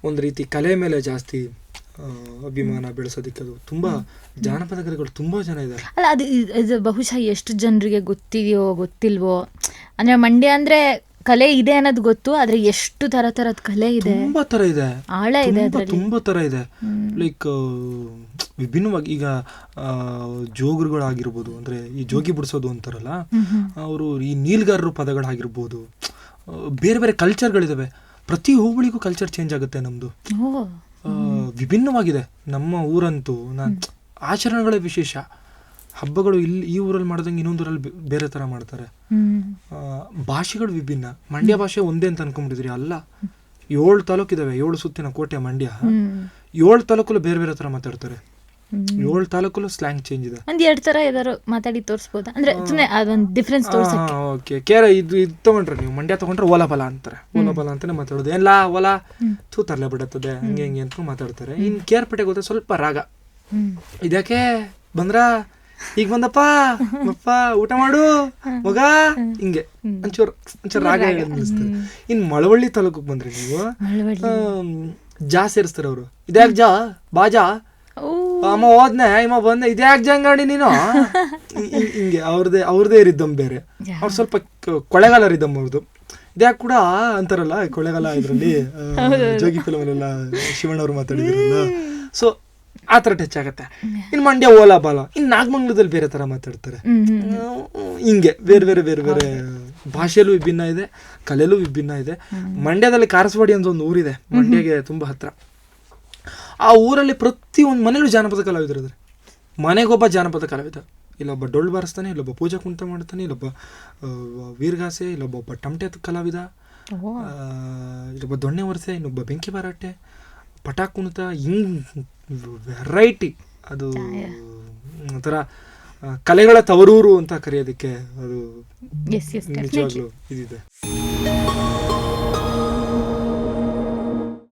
ಒಂದು ರೀತಿ ಕಲೆ ಮೇಲೆ ಜಾಸ್ತಿ ಅಭಿಮಾನ ಬೆಳೆಸೋದಕ್ಕೆ ಅದು ತುಂಬ ಜಾನಪದ ಕಲೆಗಳು ತುಂಬ ಜನ ಇದ್ದಾರೆ. ಅಲ್ಲ ಇದು ಬಹುಶಃ ಎಷ್ಟು ಜನರಿಗೆ ಗೊತ್ತಿದೆಯೋ ಗೊತ್ತಿಲ್ವೋ, ಅಂದರೆ ಮಂಡ್ಯ ಅಂದರೆ ಕಲೆ ಇದೆ ಅನ್ನೋದು ಗೊತ್ತು, ಆದರೆ ಎಷ್ಟು ಥರದ ಕಲೆ ಇದೆ, ತುಂಬ ಥರ ಇದೆ, ಆಳ ಇದೆ, ತುಂಬ ಥರ ಇದೆ. ಲೈಕ್ ವಿಭಿನ್ನವಾಗಿ ಈಗ ಜೋಗುರುಗಳಾಗಿರ್ಬೋದು, ಅಂದರೆ ಈ ಜೋಗಿ ಬಿಡಿಸೋದು ಅಂತಾರಲ್ಲ ಅವರು, ಈ ನೀಲ್ಗಾರರು ಪದಗಳಾಗಿರ್ಬೋದು, ಬೇರೆ ಬೇರೆ ಕಲ್ಚರ್ಗಳಿದಾವೆ. ಪ್ರತಿ ಹೋಬಳಿಗೂ ಕಲ್ಚರ್ ಚೇಂಜ್ ಆಗುತ್ತೆ ನಮ್ಮದು, ವಿಭಿನ್ನವಾಗಿದೆ. ನಮ್ಮ ಊರಂತೂ ಆಚರಣೆಗಳೇ ವಿಶೇಷ. ಹಬ್ಬಗಳು ಇಲ್ಲಿ ಈ ಊರಲ್ಲಿ ಮಾಡ್ದಂಗೆ ಇನ್ನೊಂದೂರಲ್ಲಿ ಬೇರೆ ಥರ ಮಾಡ್ತಾರೆ. ಭಾಷೆಗಳು ವಿಭಿನ್ನ. ಮಂಡ್ಯ ಭಾಷೆ ಒಂದೇ ಅಂತ ಅನ್ಕೊಂಡ್ಬಿಟ್ಟಿದ್ರಿ, ಅಲ್ಲ. 7 ತಾಲೂಕಿದಾವೆ, 7 ಸುತ್ತಿನ ಕೋಟೆ ಮಂಡ್ಯ. 7 ತಾಲೂಕಲ್ಲೂ ಬೇರೆ ಬೇರೆ ಥರ ಮಾತಾಡ್ತಾರೆ. 7 ತಾಲೂಕಲ್ಲೂ ಸ್ಲ್ಯಾಂಗ್ ಚೇಂಜ್ ಇದೆ. ಒಂದ್ 2 ಥರ ಏದಾರು ಮಾತಾಡಿ ತೋರಿಸ್ಬೋದಾ, ಅಂದ್ರೆ ಸುಮ್ಮನೆ ಅದೊಂದು ಡಿಫ್ರೆನ್ಸ್ ತೋರ್ಸಕ್ಕೆ? ಓಕೆ, ಕೇರ ಇದು ತಗೊಂಡ್ರೆ ನೀವು ಮಂಡ್ಯ ತಗೊಂಡ್ರೆ ಓಲಾಬಲ ಅಂತಾರೆ. ಓಲಾಬಲ ಅಂತಾನೆ ಮಾತಾಡೋದು. ಎಲ್ಲ ಓಲಾ ತೂತರ್ಲೆ ಬಿಡುತ್ತದೆ, ಹಂಗೆ ಹಿಂಗೆ ಅಂತ ಮಾತಾಡ್ತಾರೆ. ಇನ್ನು ಕೇರ್ಪೇಟೆಗೆ ಹೋದ್ರೆ ಸ್ವಲ್ಪ ರಾಗ, ಇದಕ್ಕೆ ಬಂದ್ರ ಈಗ ಬಂದಪ್ಪ ಅಪ್ಪ ಊಟ ಮಾಡು ಮಗ, ಹಿಂಗೆ ಒಂಚೂರು ರಾಗ ನಿಲ್ಲಿಸ್ತಾರೆ. ಇನ್ನು ಮಳವಳ್ಳಿ ತಾಲೂಕಿಗೆ ಬಂದ್ರೆ ನೀವು ಜಾ ಸೇರಿಸ್ತಾರೆ ಅವರು. ಇದ್ಯಾಕ್ ಜಾ ಬಾಜಾ ಅಮ್ಮ ಹೋದ್ನೆ ಇಮ್ಮ ಬಂದೆ, ಇದ್ಯಾಕ್ ಜಂಗಾಡಿ ನೀನು, ಹಿಂಗೆ ಅವ್ರದೇ ರಿದಮ್ ಬೇರೆ. ಅವ್ರು ಸ್ವಲ್ಪ ಕೊಳೆಗಾಲ ರಿದಮ್ ಅವ್ರದ್ದು. ಇದ್ಯಾಕ್ ಕೂಡ ಅಂತಾರಲ್ಲ ಕೊಳೆಗಾಲ, ಇದರಲ್ಲಿ ಜೋಗಿ ಫಿಲಮಲ್ಲೆಲ್ಲ ಶಿವಣ್ಣವ್ರು ಮಾತಾಡಿದ್ರಲ್ಲ. ಸೊ ಆ ಥರ ಟಚ್ ಆಗುತ್ತೆ. ಇನ್ನು ಮಂಡ್ಯ ಓಲಾ ಬಾಲ. ಇನ್ನು ನಾಗಮಂಗಲದಲ್ಲಿ ಬೇರೆ ಥರ ಮಾತಾಡ್ತಾರೆ. ಹಿಂಗೆ ಬೇರೆ ಬೇರೆ ಬೇರೆ ಬೇರೆ ಭಾಷೆಯಲ್ಲೂ ವಿಭಿನ್ನ ಇದೆ, ಕಲೆಯಲ್ಲೂ ವಿಭಿನ್ನ ಇದೆ. ಮಂಡ್ಯದಲ್ಲಿ ಕಾರಸವಾಡಿ ಅಂತ ಒಂದು ಊರಿದೆ, ಮಂಡ್ಯಗೆ ತುಂಬ ಹತ್ರ. ಆ ಊರಲ್ಲಿ ಪ್ರತಿಯೊಂದು ಮನೇಲೂ ಜಾನಪದ ಕಲಾವಿದರಿದ್ದಾರೆ. ಮನೆಗೊಬ್ಬ ಜಾನಪದ ಕಲಾವಿದ. ಇಲ್ಲೊಬ್ಬ ಡೊಳ್ಳು ಬಾರಿಸ್ತಾನೆ, ಇಲ್ಲೊಬ್ಬ ಪೂಜಾ ಕುಣಿತ ಮಾಡ್ತಾನೆ, ಇಲ್ಲೊಬ್ಬ ವೀರಗಾಸೆ, ಇಲ್ಲೊಬ್ಬ ಟಮಟೆ ಕಲಾವಿದ, ಇಲ್ಲೊಬ್ಬ ದೊಣ್ಣೆ ವರ್ಷೆ, ಇನ್ನೊಬ್ಬ ಬೆಂಕಿ ಬಾರಾಟೆ, ಪಟಾಕ್ ಕುಣಿತ, ಹಿಂಗೆ ವೆರೈಟಿ. ಅದು ಒಂಥರ ಕಲೆಗಳ ತವರೂರು ಅಂತ ಕರೆಯೋದಕ್ಕೆ ಅದು ನಿಜವಾಗ್ಲೂ ಇದಿದೆ.